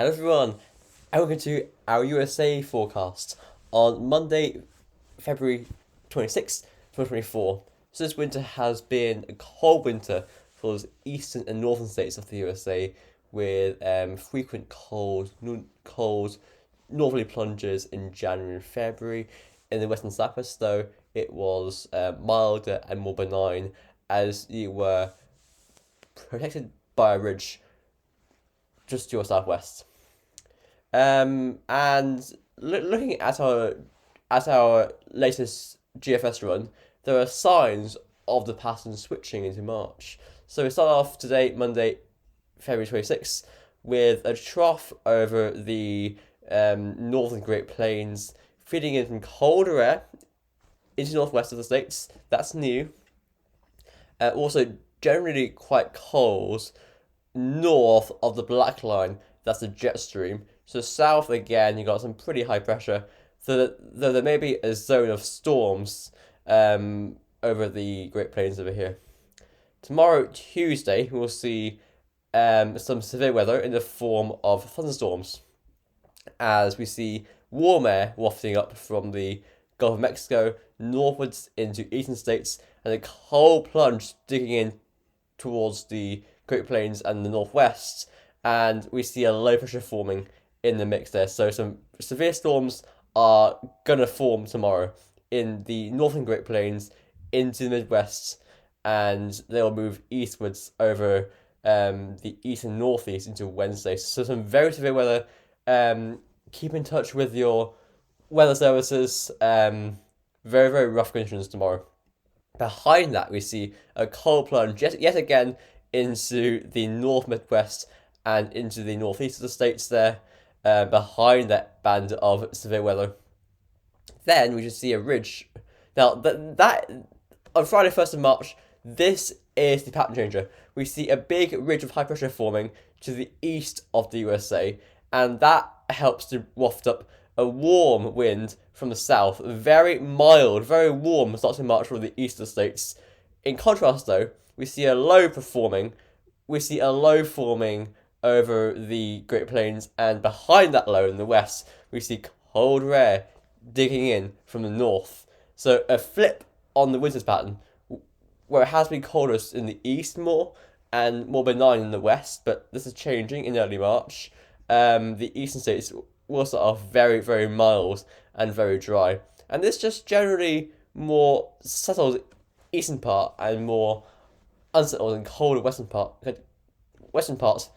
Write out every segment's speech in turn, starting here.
Hello everyone, and welcome to our USA forecast on Monday, February 26th, 2024. So this winter has been a cold winter for the eastern and northern states of the USA with frequent cold northerly plunges in January and February. In the western southwest though, it was milder and more benign as you were protected by a ridge just to your southwest. And looking at our latest GFS run, there are signs of the pattern switching into March. So we start off today, Monday, February 26th, with a trough over the northern Great Plains, feeding in from colder air into northwest of the states. That's new. Also, generally quite cold north of the black line. That's the jet stream. So south again, you got some pretty high pressure. So though there may be a zone of storms over the Great Plains over here. Tomorrow, Tuesday, we'll see some severe weather in the form of thunderstorms, as we see warm air wafting up from the Gulf of Mexico northwards into eastern states, and a cold plunge digging in towards the Great Plains and the northwest, and we see a low pressure forming in the mix there. So some severe storms are gonna form tomorrow in the northern Great Plains into the Midwest, and they'll move eastwards over the east and northeast into Wednesday. So some very severe weather. Keep in touch with your weather services. Very, very rough conditions tomorrow. Behind that, we see a cold plunge yet again into the north Midwest and into the northeast of the states there, behind that band of severe weather. Then we should see a ridge. Now, that on Friday, 1st of March, this is the pattern changer. We see a big ridge of high pressure forming to the east of the USA, and that helps to waft up a warm wind from the south. Very mild, very warm starting March from the east of the states. In contrast, though, we see a low forming over the Great Plains, and behind that low in the west, we see cold air digging in from the north. So a flip on the winter's pattern, where it has been coldest in the east more and more benign in the west, but this is changing in early March. The eastern states will start off very, very mild and very dry, and this just generally more settled eastern part and more unsettled and colder western parts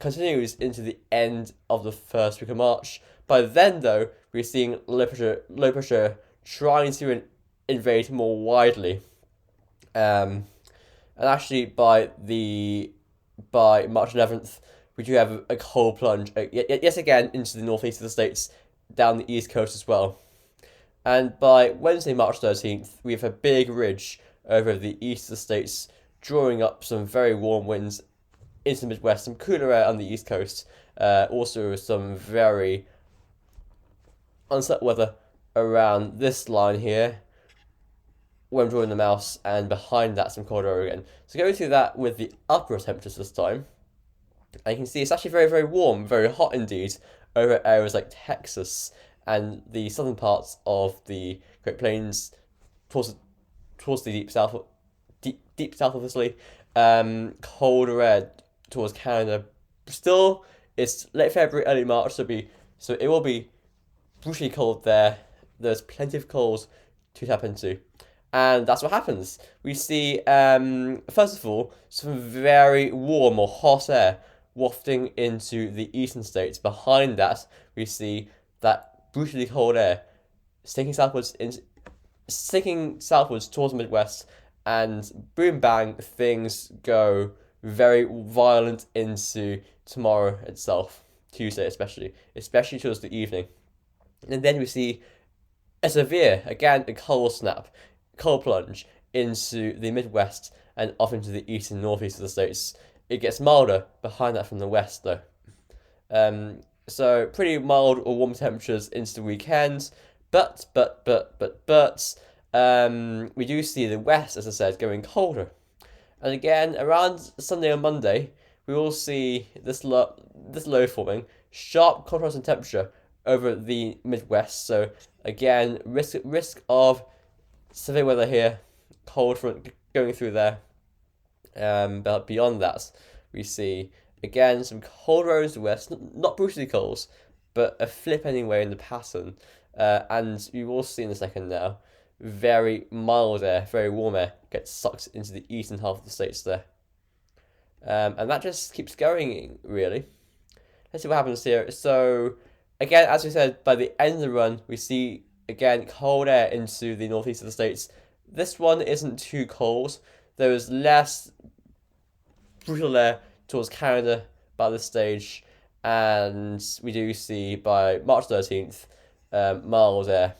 continues into the end of the first week of March. By then, though, we're seeing low pressure trying to invade more widely, and actually by March 11th, we do have a cold plunge yet again into the northeast of the states, down the east coast as well. And by Wednesday, March 13th, we have a big ridge over the east of the states, drawing up some very warm winds into the Midwest, some cooler air on the east coast. Also, some very unsettled weather around this line here when I'm drawing the mouse, and behind that, some colder air again. So going through that with the upper temperatures this time, and you can see it's actually very, very warm, very hot indeed, over areas like Texas and the southern parts of the Great Plains, towards the deep south, obviously. Colder air towards Canada. Still, it's late February, early March, so it will be brutally cold there. There's plenty of cold to tap into. And that's what happens. We see, first of all, some very warm or hot air wafting into the eastern states. Behind that, we see that brutally cold air sinking southwards towards the Midwest, and boom bang, things go very violent into tomorrow itself, Tuesday especially towards the evening. And then we see a cold plunge into the Midwest and off into the east and northeast of the states. It gets milder behind that from the west, though. So pretty mild or warm temperatures into the weekend, but we do see the west, as I said, going colder. And again, around Sunday or Monday, we will see this low forming, sharp contrast in temperature over the Midwest. So again, risk of severe weather here, cold front going through there. But beyond that, we see again some cold roads west, not brutally cold, but a flip anyway in the pattern. And you will see in a second now, very mild air, very warm air gets sucked into the eastern half of the states there. And that just keeps going, really. Let's see what happens here. So, again, as we said, by the end of the run, we see, again, cold air into the northeast of the states. This one isn't too cold. There is less brutal air towards Canada by this stage. And we do see, by March 13th, mild air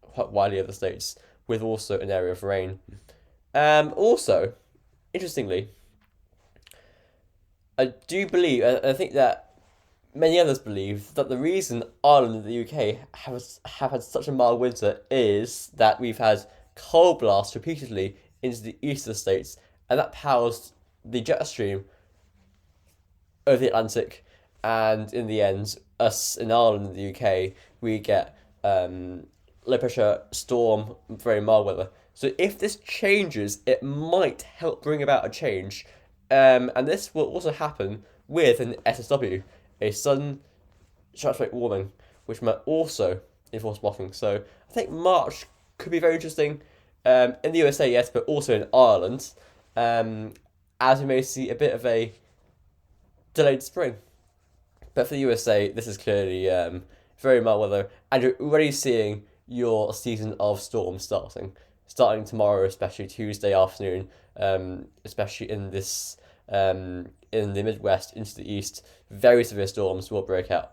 quite widely over the states, with also an area of rain. Also, interestingly, I do believe, and I think that many others believe, that the reason Ireland and the UK have had such a mild winter is that we've had cold blasts repeatedly into the east of the states, and that powers the jet stream over the Atlantic, and in the end, us in Ireland and the UK, we get low pressure storm, very mild weather. So if this changes, it might help bring about a change. And this will also happen with an SSW, a sudden stratospheric warming, which might also enforce blocking. So I think March could be very interesting in the USA, yes, but also in Ireland, as we may see a bit of a delayed spring. But for the USA, this is clearly very mild weather, and you're already seeing your season of storms starting tomorrow, especially Tuesday afternoon, especially in this in the Midwest into the east. Very severe storms will break out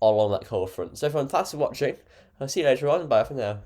along that cold front. So everyone, thanks for watching. I'll see you later on. Bye for now.